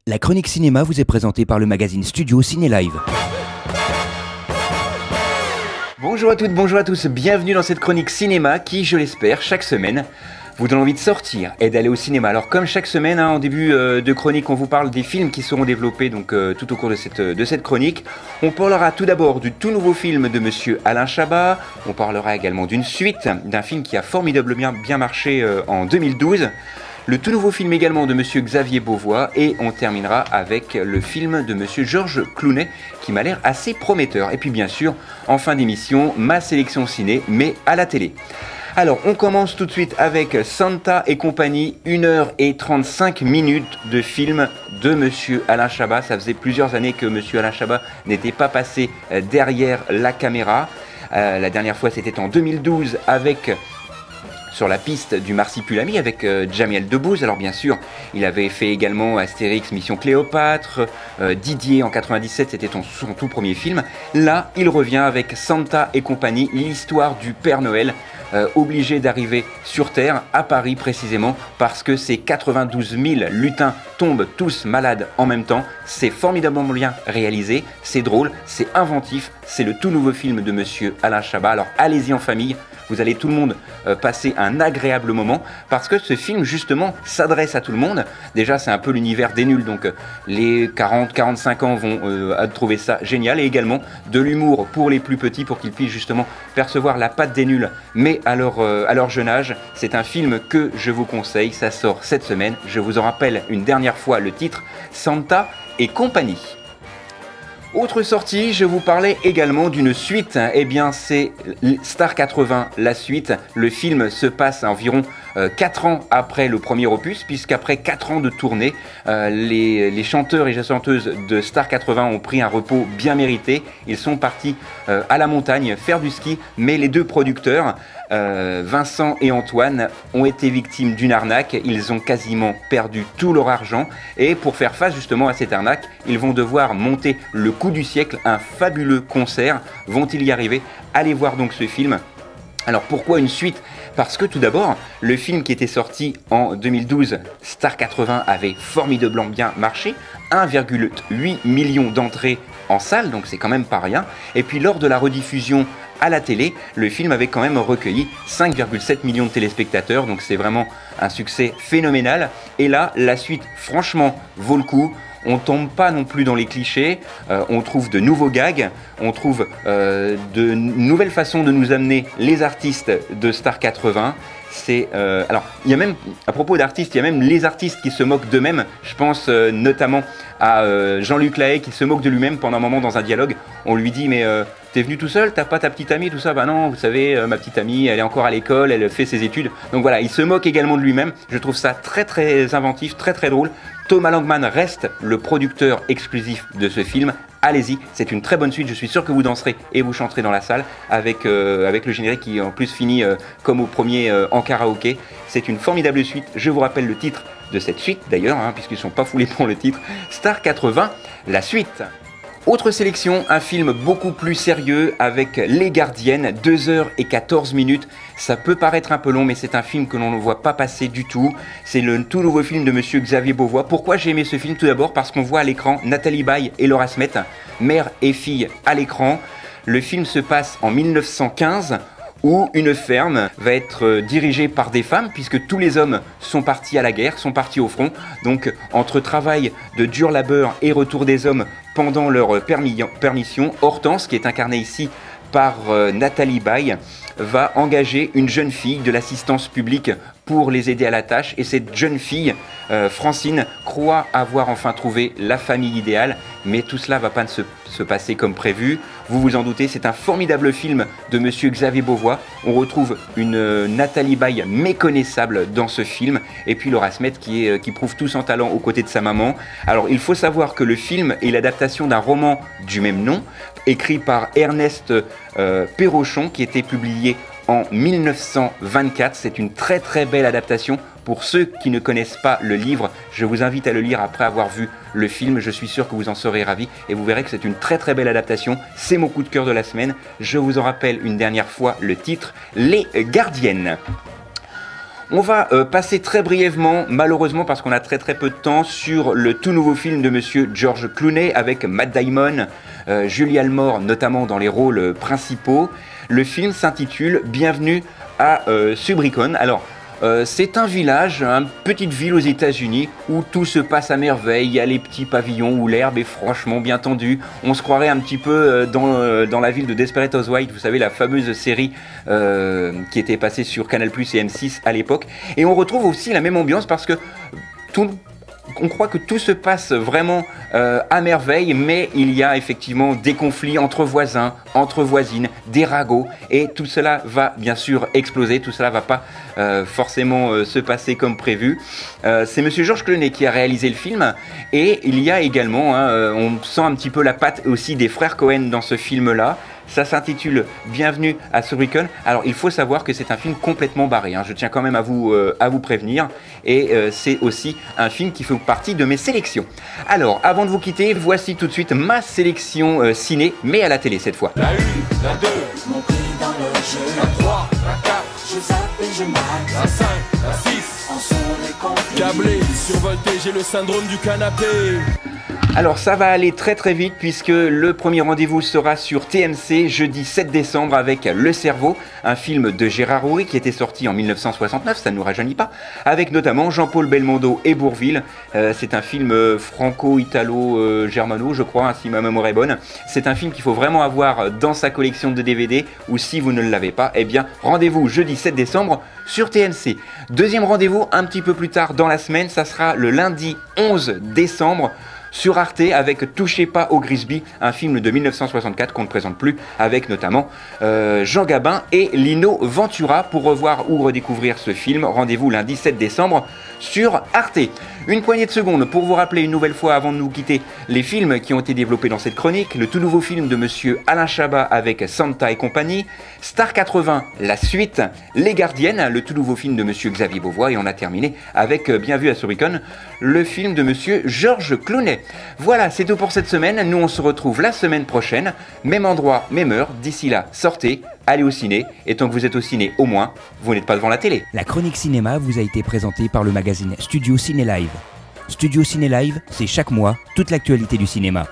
La chronique cinéma vous est présentée par le magazine Studio Ciné Live. Bonjour à toutes, bonjour à tous, bienvenue dans cette chronique cinéma qui, je l'espère, chaque semaine vous donne envie de sortir et d'aller au cinéma. Alors comme chaque semaine, en début de chronique, on vous parle des films qui seront développés tout au cours de cette chronique. On parlera tout d'abord du tout nouveau film de monsieur Alain Chabat. On parlera également d'une suite d'un film qui a formidablement bien marché en 2012. Le tout nouveau film également de monsieur Xavier Beauvois, et on terminera avec le film de monsieur Georges Clooney qui m'a l'air assez prometteur. Et puis bien sûr, en fin d'émission, ma sélection ciné, mais à la télé. Alors, on commence tout de suite avec Santa et compagnie, 1h35 de film de monsieur Alain Chabat. Ça faisait plusieurs années que monsieur Alain Chabat n'était pas passé derrière la caméra. La dernière fois, c'était en 2012 avec... Sur la piste du Marsipulami avec Jamel Debbouze. Alors bien sûr, il avait fait également Astérix Mission Cléopâtre, Didier en 97, c'était son tout premier film. Là, il revient avec Santa et compagnie, l'histoire du Père Noël, obligé d'arriver sur Terre, à Paris précisément, parce que ces 92 000 lutins tombent tous malades en même temps. C'est formidablement bien réalisé, c'est drôle, c'est inventif, c'est le tout nouveau film de monsieur Alain Chabat. Alors allez-y en famille. Vous allez tout le monde passer un agréable moment parce que ce film justement s'adresse à tout le monde. Déjà c'est un peu l'univers des nuls, donc les 40-45 ans vont trouver ça génial, et également de l'humour pour les plus petits pour qu'ils puissent justement percevoir la patte des nuls mais à leur jeune âge. C'est un film que je vous conseille, ça sort cette semaine. Je vous en rappelle une dernière fois le titre, Santa et compagnie. Autre sortie, je vous parlais également d'une suite, eh bien c'est Star 80, la suite. Le film se passe à environ 4 ans après le premier opus, puisqu'après 4 ans de tournée, les chanteurs et les chanteuses de Star 80 ont pris un repos bien mérité. Ils sont partis à la montagne faire du ski, mais les deux producteurs, Vincent et Antoine, ont été victimes d'une arnaque. Ils ont quasiment perdu tout leur argent, et pour faire face justement à cette arnaque, ils vont devoir monter le coup du siècle, un fabuleux concert. Vont-ils y arriver? Allez voir donc ce film. Alors pourquoi une suite? Parce que tout d'abord, le film qui était sorti en 2012, Star 80, avait formidablement bien marché, 1,8 million d'entrées en salle, donc c'est quand même pas rien. Et puis lors de la rediffusion à la télé, le film avait quand même recueilli 5,7 millions de téléspectateurs, donc c'est vraiment un succès phénoménal. Et là, la suite, franchement, vaut le coup. On tombe pas non plus dans les clichés, on trouve de nouveaux gags, on trouve de nouvelles façons de nous amener les artistes de Star 80. Alors, il y a même, à propos d'artistes, il y a même les artistes qui se moquent d'eux-mêmes. Je pense notamment à Jean-Luc Lahaye qui se moque de lui-même pendant un moment dans un dialogue. On lui dit mais t'es venu tout seul, t'as pas ta petite amie, tout ça? Bah non, vous savez, ma petite amie, elle est encore à l'école, elle fait ses études. Donc voilà, il se moque également de lui-même. Je trouve ça très très inventif, très très drôle. Thomas Langman reste le producteur exclusif de ce film. Allez-y, c'est une très bonne suite, je suis sûr que vous danserez et vous chanterez dans la salle avec le générique qui en plus finit comme au premier en karaoké. C'est une formidable suite, je vous rappelle le titre de cette suite d'ailleurs, puisqu'ils ne sont pas foulés pour le titre, Star 80, la suite. Autre sélection, un film beaucoup plus sérieux avec Les Gardiennes, 2h14. Ça peut paraître un peu long, mais c'est un film que l'on ne voit pas passer du tout. C'est le tout nouveau film de monsieur Xavier Beauvois. Pourquoi j'ai aimé ce film? Tout d'abord parce qu'on voit à l'écran Nathalie Baye et Laura Smet, mère et fille à l'écran. Le film se passe en 1915. Où une ferme va être dirigée par des femmes, puisque tous les hommes sont partis à la guerre, sont partis au front. Donc entre travail de dur labeur et retour des hommes pendant leur permission, Hortense, qui est incarnée ici par Nathalie Baye, va engager une jeune fille de l'assistance publique pour les aider à la tâche. Et cette jeune fille, Francine, croit avoir enfin trouvé la famille idéale. Mais tout cela ne va pas se passer comme prévu. Vous vous en doutez, c'est un formidable film de monsieur Xavier Beauvois. On retrouve une Nathalie Baye méconnaissable dans ce film. Et puis Laura Smet qui prouve tout son talent aux côtés de sa maman. Alors il faut savoir que le film est l'adaptation d'un roman du même nom, écrit par Ernest Perrochon, qui était publié en 1924. C'est une très très belle adaptation. Pour ceux qui ne connaissent pas le livre, je vous invite à le lire après avoir vu le film. Je suis sûr que vous en serez ravis et vous verrez que c'est une très très belle adaptation. C'est mon coup de cœur de la semaine. Je vous en rappelle une dernière fois le titre, Les Gardiennes. On va passer très brièvement, malheureusement parce qu'on a très peu de temps, sur le tout nouveau film de monsieur George Clooney avec Matt Damon, Julianne Moore notamment dans les rôles principaux. Le film s'intitule Bienvenue à Subricon. Alors, c'est un village, une petite ville aux États-Unis où tout se passe à merveille. Il y a les petits pavillons où l'herbe est franchement bien tendue. On se croirait un petit peu dans la ville de Desperate Housewives, vous savez, la fameuse série qui était passée sur Canal+ et M6 à l'époque. Et on retrouve aussi la même ambiance parce que on croit que tout se passe vraiment à merveille, mais il y a effectivement des conflits entre voisins, entre voisines, des ragots, et tout cela va bien sûr exploser, tout cela va pas forcément se passer comme prévu. C'est monsieur George Clooney qui a réalisé le film, et il y a également, on sent un petit peu la patte aussi des frères Cohen dans ce film-là. Ça s'intitule Bienvenue à Subricon. Alors il faut savoir que c'est un film complètement barré, je tiens quand même à vous prévenir, et c'est aussi un film qui fait partie de mes sélections. Alors avant de vous quitter, voici tout de suite ma sélection ciné, mais à la télé cette fois. La 1, la 2, mon prix dans le jeu. La 3, la 4, je zappe et je mate. La 5, la 6, en sont les conflits. Câblé, survolté, j'ai le syndrome du canapé. Alors ça va aller très vite puisque le premier rendez-vous sera sur TMC jeudi 7 décembre avec Le Cerveau, un film de Gérard Houry qui était sorti en 1969, ça ne nous rajeunit pas, avec notamment Jean-Paul Belmondo et Bourvil. C'est un film franco-italo-germano, je crois, si ma mémoire est bonne. C'est un film qu'il faut vraiment avoir dans sa collection de DVD, ou si vous ne l'avez pas, eh bien rendez-vous jeudi 7 décembre sur TMC. Deuxième rendez-vous un petit peu plus tard dans la semaine, ça sera le lundi 11 décembre sur Arte avec Touchez pas au Grisby, un film de 1964 qu'on ne présente plus, avec notamment Jean Gabin et Lino Ventura. Pour revoir ou redécouvrir ce film, rendez-vous lundi 7 décembre sur Arte. Une poignée de secondes pour vous rappeler une nouvelle fois avant de nous quitter les films qui ont été développés dans cette chronique. Le tout nouveau film de monsieur Alain Chabat avec Santa et compagnie, Star 80, la suite, Les Gardiennes, le tout nouveau film de monsieur Xavier Beauvois, et on a terminé avec Bienvenue à Subricon, le film de monsieur George Clooney. Voilà, c'est tout pour cette semaine. Nous on se retrouve la semaine prochaine, même endroit, même heure. D'ici là, sortez, allez au ciné, et tant que vous êtes au ciné, au moins, vous n'êtes pas devant la télé. La chronique cinéma vous a été présentée par le magazine Studio Ciné Live. Studio Ciné Live, c'est chaque mois toute l'actualité du cinéma.